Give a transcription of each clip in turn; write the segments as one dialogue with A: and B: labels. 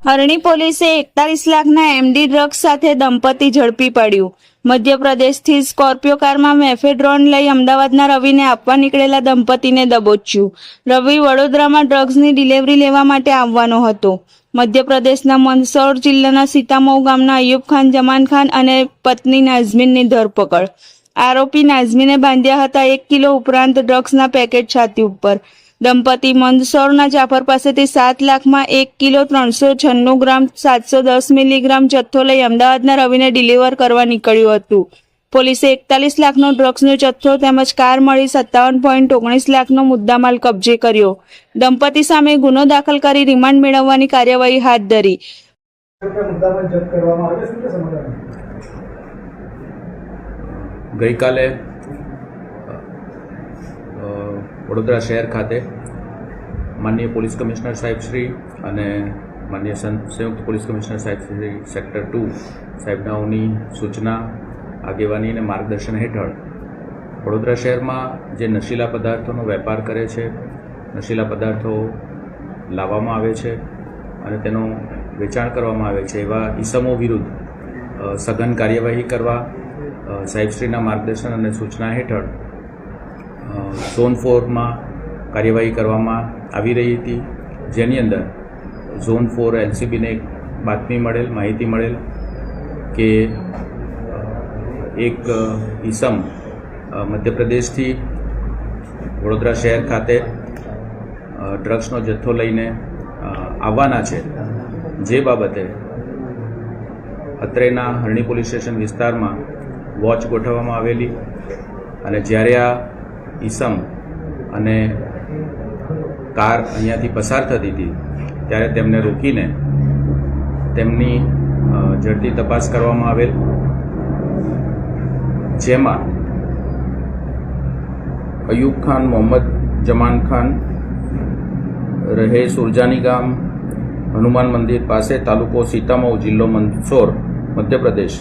A: હરણી પોલીસે 41 લાખના MD drugs સાથે દંપતી ઝડપી પડ્યું। મધ્યપ્રદેશથી સ્કોર્પિયો કારમાં મેફેડ્રોન લઈ અમદાવાદના રવિને આપવા નીકળેલા દંપતીને દબોચ્યું। રવિ વડોદરામાં ડ્રગ્સની ડિલિવરી લેવા માટે આવવાનો હતો। મધ્યપ્રદેશના મંદસૌર જિલ્લાના સીતામऊ ગામના અયુબ ખાન, જમાન ખાન અને પત્ની નાઝમીનની ધરપકડ। આરોપી નાઝમીને બાંધ્યા હતા 1 કિલો ઉપરાંત ડ્રગ્સના પેકેટ છાતી ઉપર। દંપતી મંદસૌરના જાફર પાસેથી 7 લાખમાં 1 કિલો 396 ગ્રામ 710 મિલીગ્રામ જથ્થો લઈ અમદાવાદના રવિને ડિલિવર કરવા નીકળ્યું હતું। પોલીસે 41 લાખનો ડ્રગ્સનો જથ્થો તેમજ કાર મળી 57.19 લાખનો મુદ્દામાલ કબજે કર્યો। દંપતી સામે ગુનો દાખલ કરી રિમાન્ડ મેળવવાની કાર્યવાહી હાથ ધરી।
B: ગઈકાલે વડોદરા શહેર ખાતે માનનીય પોલીસ કમિશનર સાહેબ શ્રી અને માનનીય સંયુક્ત પોલીસ કમિશનર સાહેબ શ્રી સેક્ટર 2 સાહેબનાઓની સૂચના, આગેવાની અને માર્ગદર્શન હેઠળ વડોદરા શહેરમાં જે નશીલા પદાર્થોનો વેપાર કરે છે, નશીલા પદાર્થો લાવવામાં આવે છે અને તેનું વેચાણ કરવામાં આવે છે એવા ઈસમો વિરુદ્ધ સઘન કાર્યવાહી કરવા સાહેબશ્રીના માર્ગદર્શન અને સૂચના હેઠળ ઝોન 4માં કાર્યવાહી કરવામાં આવી રહી હતી, જેની અંદર ઝોન 4 એલસીબીને એક માહિતી મળેલ કે એક ઈસમ મધ્યપ્રદેશથી વડોદરા શહેર ખાતે ડ્રગ્સનો જથ્થો લઈને આવવાના છે, જે બાબતે અત્રેના હરણી પોલીસ સ્ટેશન વિસ્તારમાં વોચ ગોઠવવામાં આવેલી અને જ્યારે આ ઈસમ અને કાર અહીંયાથી પસાર થતી હતી ત્યારે તેમને રોકીને તેમની ઝડપી તપાસ કરવામાં આવેલ, જેમાં અયુબ ખાન, મોહમ્મદ જમાન ખાન રહે સુરજાની ગામ, હનુમાન મંદિર પાસે, તાલુકો સીતામऊ, જિલ્લો મંદસૌર, મધ્યપ્રદેશ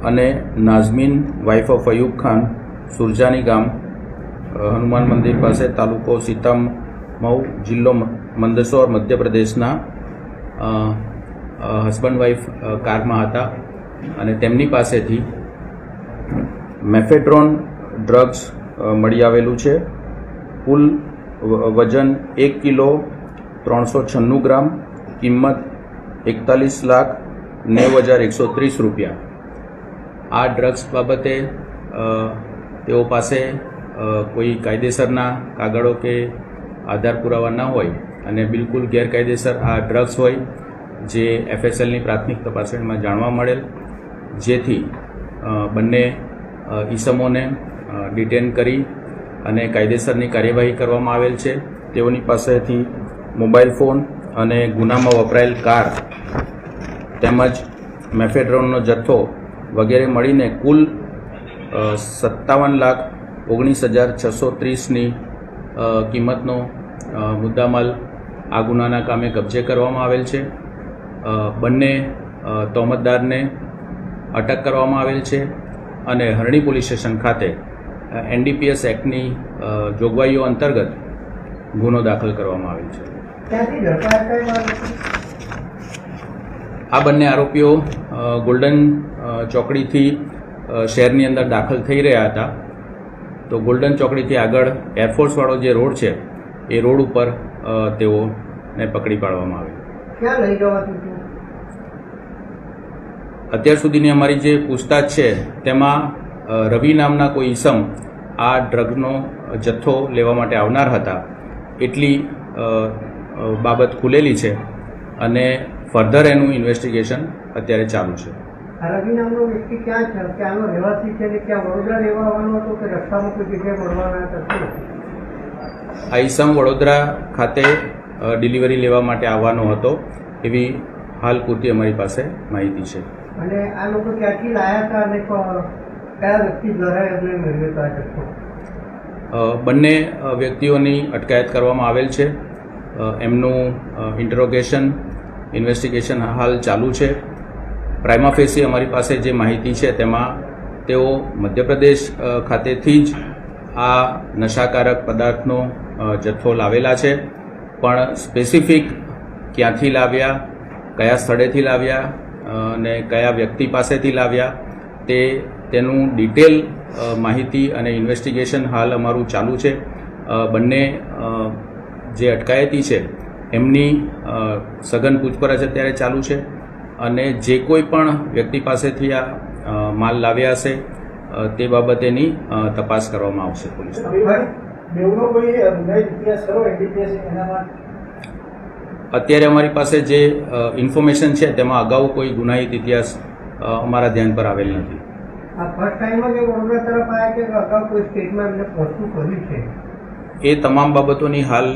B: અને નાઝમીન વાઇફ ઓફ અયુબ ખાન, સુરજાની ગામ, હનુમાન મંદિર પાસે, તાલુકો સીતામऊ, જિલ્લો મંદસૌર, મધ્યપ્રદેશના હસબન્ડ વાઇફ કારમાં હતા અને તેમની પાસેથી મેફેડ્રોન ડ્રગ્સ મળી આવેલું છે। કુલ વજન 1 કિલો 396 ગ્રામ, કિંમત 41,90,130 રૂપિયા। આ ડ્રગ્સ બાબતે તેઓ પાસે કોઈ કાયદેસરના કાગળો કે આધાર પુરાવા ન હોય અને બિલકુલ ગેરકાયદેસર આ ડ્રગ્સ હોય, જે એફએસએલની પ્રાથમિક તપાસણીમાં જાણવા મળેલ, જેથી બંને ઈસમોને ડિટેન કરી અને કાયદેસરની કાર્યવાહી કરવામાં આવેલ છે। તેઓની પાસેથી મોબાઈલ ફોન અને ગુનામાં વપરાયેલ કાર તેમજ મેફેડ્રોનનો જથ્થો વગેરે મળીને કુલ 57,19,630ની કિંમતનો મુદ્દામાલ આ ગુનાના કામે કબજે કરવામાં આવેલ છે। બંને તોહમતદારને અટક કરવામાં આવેલ છે અને હરણી પોલીસ સ્ટેશન ખાતે એનડીપીએસ એક્ટની જોગવાઈઓ અંતર્ગત ગુનો દાખલ કરવામાં આવેલ છે। આ બંને આરોપીઓ ગોલ્ડન ચોકડીથી શહેરની અંદર દાખલ થઈ રહ્યા હતા, તો ગોલ્ડન ચોકડીથી આગળ એરફોર્સવાળો જે રોડ છે એ રોડ ઉપર તેઓને પકડી પાડવામાં આવે।
C: ક્યાં લઈ જવાતું?
B: અત્યાર સુધીની અમારી જે પૂછતાછ છે તેમાં રવિ નામના કોઈ ઈસમ આ ડ્રગનો જથ્થો લેવા માટે આવનાર હતા એટલી બાબત ખુલેલી છે અને ફર્ધર એનું ઇન્વેસ્ટિગેશન અત્યારે ચાલુ છે।
C: રવિ નામનો વ્યક્તિ ક્યાં છે? ક્યાંનો રહેવાસી છે? ક્યાં વડોદરા રહેવા આવવાનો હતો કે રસ્તામાં કોઈ જગ્યાએ મળવાના હતા?
B: આ ઈસમ વડોદરા ખાતે ડિલિવરી લેવા માટે આવવાનો હતો એવી હાલ પૂરતી અમારી પાસે માહિતી છે।
C: અને આ લોકો ક્યાંથી લાયા હતા અને કયા વ્યક્તિ દ્વારા એમને મેળવ્યો હતો આ જથ્થો?
B: બંને વ્યક્તિઓની અટકાયત કરવામાં આવેલ છે। એમનું ઇન્વેસ્ટિગેશન હાલ ચાલુ છે। પ્રાઇમા ફેસી અમારી પાસે જે માહિતી છે તેમાં તેઓ મધ્યપ્રદેશ ખાતેથી જ આ નશાકારક પદાર્થનો જથ્થો લાવેલા છે, પણ સ્પેસિફિક ક્યાંથી લાવ્યા, કયા સ્થળેથી લાવ્યા અને કયા વ્યક્તિ પાસેથી લાવ્યા તેનું ડિટેલ માહિતી અને ઇન્વેસ્ટિગેશન હાલ અમારું ચાલુ છે. બંને જે અટકાયતી છે એમની સઘન પૂછપરછ અત્યારે ચાલુ છે અને જે કોઈ પણ વ્યક્તિ પાસેથી આ માલ લાવ્યા હશે તે બાબતેની તપાસ કરવામાં આવશે પોલીસ. અત્યારે અમારી પાસે જે ઇન્ફોર્મેશન છે તેમાં અગાઉ કોઈ ગુનાહિત ઇતિહાસ અમારા ધ્યાન પર આવેલ નથી.
C: આ ફર્સ્ટ ટાઈમ જ વડોદરા તરફ આવ્યા કે અગાઉ કોઈ સ્ટેટમાં એમને પહોંચવું કર્યું છે?
B: એ તમામ બાબતોની હાલ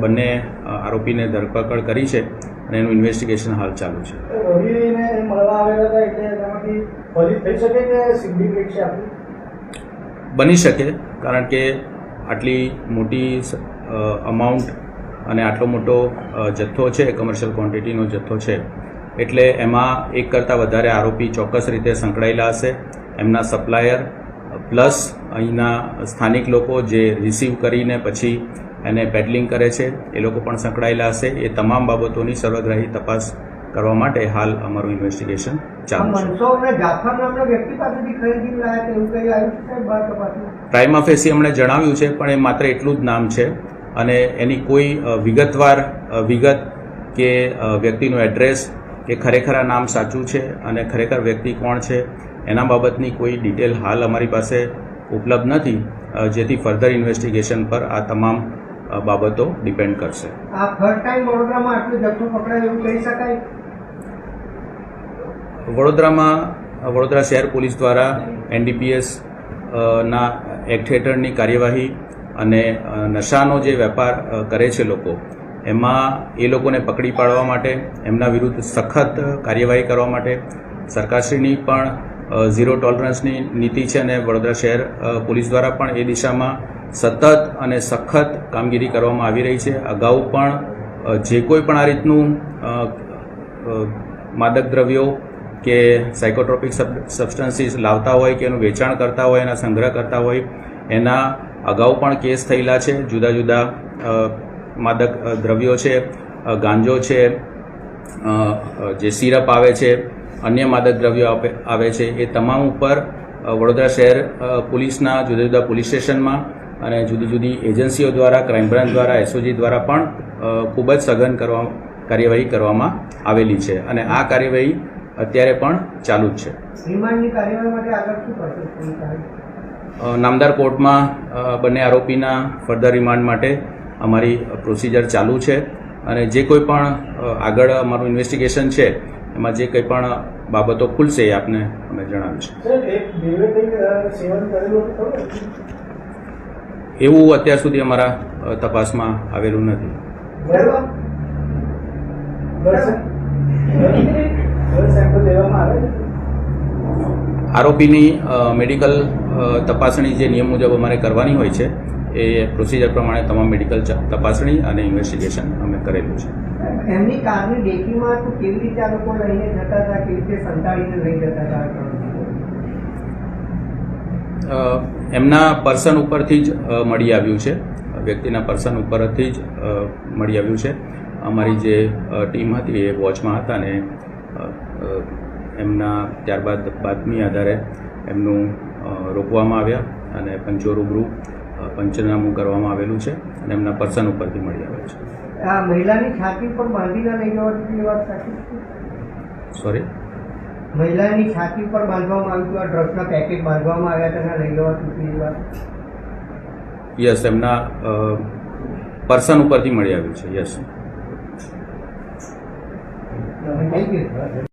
B: બંને આરોપીને ધરપકડ કરી છે અને એનું ઇન્વેસ્ટિગેશન હાલ ચાલુ છે. બની શકે, કારણ કે આટલી મોટી અમાઉન્ટ અને આટલો મોટો જથ્થો છે, કમર્શિયલ ક્વોન્ટિટીનો જથ્થો છે, એટલે એમાં એક કરતાં વધારે આરોપી ચોક્કસ રીતે સંકળાયેલા હશે. એમના સપ્લાયર પ્લસ અહીંના સ્થાનિક લોકો જે રિસીવ કરીને પછી એને પેડલિંગ કરે છે એ લોકો પણ સંકળાયેલા હશે. એ તમામ બાબતોની સર્વગ્રાહી તપાસ કરવા માટે હાલ અમારું ઇન્વેસ્ટિગેશન ચાલુ છે.
C: મનસુર અને જાફર નામના વ્યક્તિ પાસેથી ખરીદી લાયા છે એવું કંઈ આવ્યું છે બાર તપાસમાં?
B: પ્રાઇમા ફેસી અમને જણાવ્યું છે, પણ એ માત્ર એટલું જ નામ છે અને એની કોઈ વિગતવાર વિગત કે વ્યક્તિનું એડ્રેસ કે ખરેખર આ નામ સાચું છે અને ખરેખર વ્યક્તિ કોણ છે એના બાબતની કોઈ ડિટેલ હાલ અમારી પાસે ઉપલબ્ધ નથી, જેથી ફર્ધર ઇન્વેસ્ટિગેશન પર આ તમામ બાબતો ડિપેન્ડ કરશે.
C: આ ફર્સ્ટ ટાઈમ વડોદરામાં આટલો જથ્થો પકડાય એવું કહી શકાય?
B: વડોદરા શહેર પોલીસ દ્વારા NDPS ના એક્ટ હેઠળની કાર્યવાહી અને નશાનો જે વેપાર કરે છે લોકો, એમાં એ લોકોને પકડી પાડવા માટે, એમના વિરુદ્ધ સખત કાર્યવાહી કરવા માટે સરકારશ્રીની પણ ઝીરો ટોલરન્સની નીતિ છે અને વડોદરા શહેર પોલીસ દ્વારા પણ એ દિશામાં સતત અને સખત કામગીરી કરવામાં આવી રહી છે. અગાઉ પણ જે કોઈ પણ આ રીતનું માદક દ્રવ્યો કે સાયકોટ્રોપિક સબસ્ટન્સીસ લાવતા હોય કે એનું વેચાણ કરતા હોય, એના સંગ્રહ કરતા હોય, એના અગાઉ પણ કેસ થયેલા છે. જુદા જુદા માદક દ્રવ્યો છે, ગાંજો છે, જે સિરપ આવે છે, અન્ય માદક દ્રવ્યો આવે છે, એ તમામ ઉપર વડોદરા શહેર પોલીસના જુદા જુદા પોલીસ સ્ટેશનમાં અને જુદી જુદી એજન્સીઓ દ્વારા, ક્રાઇમ બ્રાન્ચ દ્વારા, SOG દ્વારા પણ ખૂબ જ સઘન કાર્યવાહી કરવામાં આવેલી છે અને આ કાર્યવાહી અત્યારે પણ ચાલુ જ છે.
C: રિમાન્ડની કાર્યવાહી માટે આગળ શું કરશે?
B: નામદાર કોર્ટમાં બંને આરોપીના ફર્ધર રિમાન્ડ માટે અમારી પ્રોસિજર ચાલુ છે અને જે કોઈ પણ આગળ અમારું ઇન્વેસ્ટિગેશન છે એમાં જે કંઈ પણ બાબતો ખુલશે એ આપને અમે જણાવીશું. એવું અત્યાર સુધી અમારા તપાસમાં આવેલું નથી. આરોપીની મેડિકલ તપાસણી જે નિયમ મુજબ અમારે કરવાની હોય છે એ પ્રોસિજર પ્રમાણે તમામ મેડિકલ તપાસણી અને ઇન્વેસ્ટિગેશન અમે કરેલું છે.
C: એમની કારની ડેકીમાં તો કેવી રીતે આ લોકો લઈને જતા હતા, કેવી રીતે સંતાડીને લઈ જતા હતા?
B: એમના પર્સન ઉપરથી જ મળી આવ્યું છે, વ્યક્તિના પર્સન ઉપરથી જ મળી આવ્યું છે. અમારી જે ટીમ હતી એ વોચમાં હતા ને એમના ત્યારબાદ બાતમી આધારે એમનું રોકવામાં આવ્યા અને પંચો રૂબરૂ પંચનામું કરવામાં આવેલું છે અને એમના પર્સન ઉપરથી મળી આવેલું છે.
C: આ મહિલાની છાતી પર બાંધીને લઈ જવાની વાત સાચી છે?
B: સોરી,
C: મહિલાની છાતી પર બાંધવામાં આવ્યું હતું, આ ડ્રગ્સના પેકેટ બાંધવામાં આવ્યા હતા, લઈ જવાથી વાત?
B: યસ, એમના પર્સન ઉપરથી મળી આવ્યું છે. યસ.
C: Thank you.